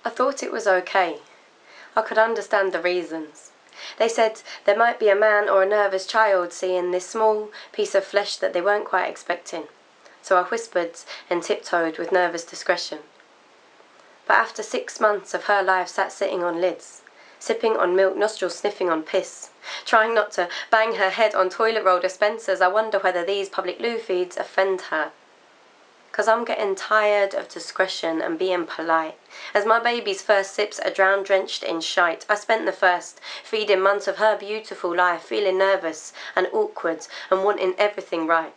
I thought it was okay. I could understand the reasons. They said there might be a man or a nervous child seeing this small piece of flesh that they weren't quite expecting. So I whispered and tiptoed with nervous discretion. But after 6 months of her life sat sitting on lids, sipping on milk, nostrils sniffing on piss, trying not to bang her head on toilet roll dispensers, I wonder whether these public loo feeds offend her. 'Cause I'm getting tired of discretion and being polite. As my baby's first sips are drenched in shite, I spent the first feeding months of her beautiful life feeling nervous and awkward and wanting everything right.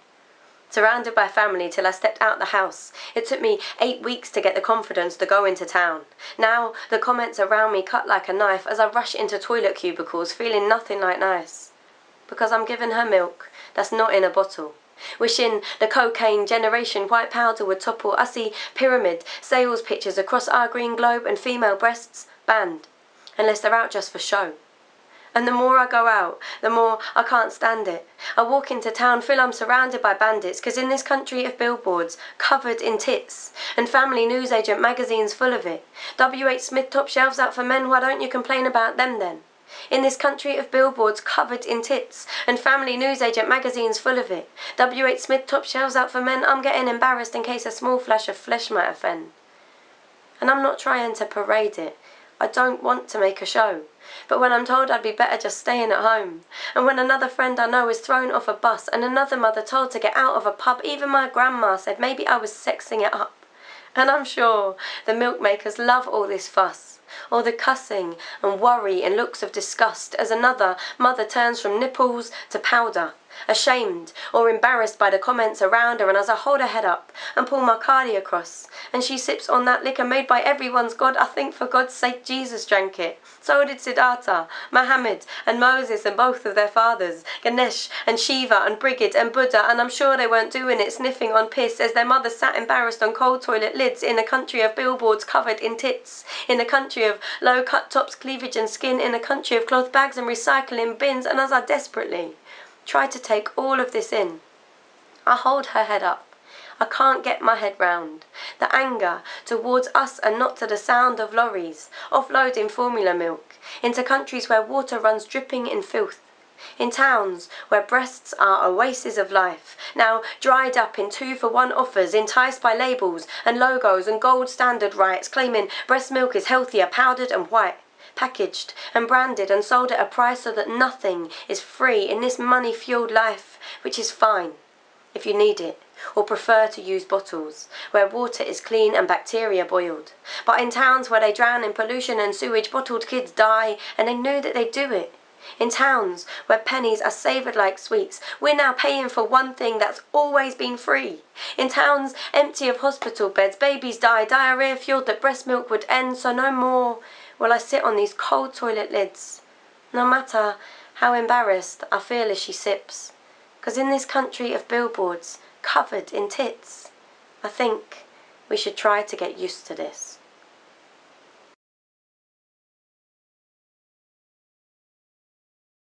Surrounded by family till I stepped out the house. It took me 8 weeks to get the confidence to go into town. Now the comments around me cut like a knife as I rush into toilet cubicles feeling nothing like nice. Because I'm giving her milk that's not in a bottle. Wishing the cocaine generation white powder would topple. I see pyramid sales pictures across our green globe and female breasts banned, unless they're out just for show. And the more I go out, the more I can't stand it. I walk into town, feel I'm surrounded by bandits, 'cause in this country of billboards, covered in tits, and family newsagent magazines full of it. W.H. Smith top shelves out for men, why don't you complain about them then? In this country of billboards covered in tits, and family newsagent magazines full of it. W.H. Smith top shelves out for men, I'm getting embarrassed in case a small flash of flesh might offend. And I'm not trying to parade it. I don't want to make a show. But when I'm told I'd be better just staying at home, and when another friend I know is thrown off a bus, and another mother told to get out of a pub, even my grandma said maybe I was sexing it up. And I'm sure the milk makers love all this fuss, all the cussing and worry and looks of disgust as another mother turns from nipples to powder, ashamed or embarrassed by the comments around her, and as I hold her head up and pull my cardi across, and she sips on that liquor made by everyone's God, I think for God's sake Jesus drank it. So did Siddhartha, Muhammad and Moses and both of their fathers, Ganesh and Shiva and Brigid and Buddha, and I'm sure they weren't doing it sniffing on piss as their mothers sat embarrassed on cold toilet lids in a country of billboards covered in tits, in a country of low-cut tops, cleavage and skin, in a country of cloth bags and recycling bins, and as I desperately try to take all of this in, I hold her head up. I can't get my head round the anger towards us and not to the sound of lorries offloading formula milk into countries where water runs dripping in filth, in towns where breasts are oases of life, now dried up in 2-for-1 offers, enticed by labels and logos and gold standard rights claiming breast milk is healthier, powdered and white, packaged and branded and sold at a price so that nothing is free in this money-fueled life, which is fine if you need it or prefer to use bottles, where water is clean and bacteria boiled. But in towns where they drown in pollution and sewage, bottled kids die, and they knew that they'd do it. In towns where pennies are savoured like sweets, we're now paying for one thing that's always been free. In towns empty of hospital beds, babies die, diarrhoea fueled that breast milk would end, so no more will I sit on these cold toilet lids, no matter how embarrassed I feel as she sips. 'Cause in this country of billboards covered in tits, I think we should try to get used to this.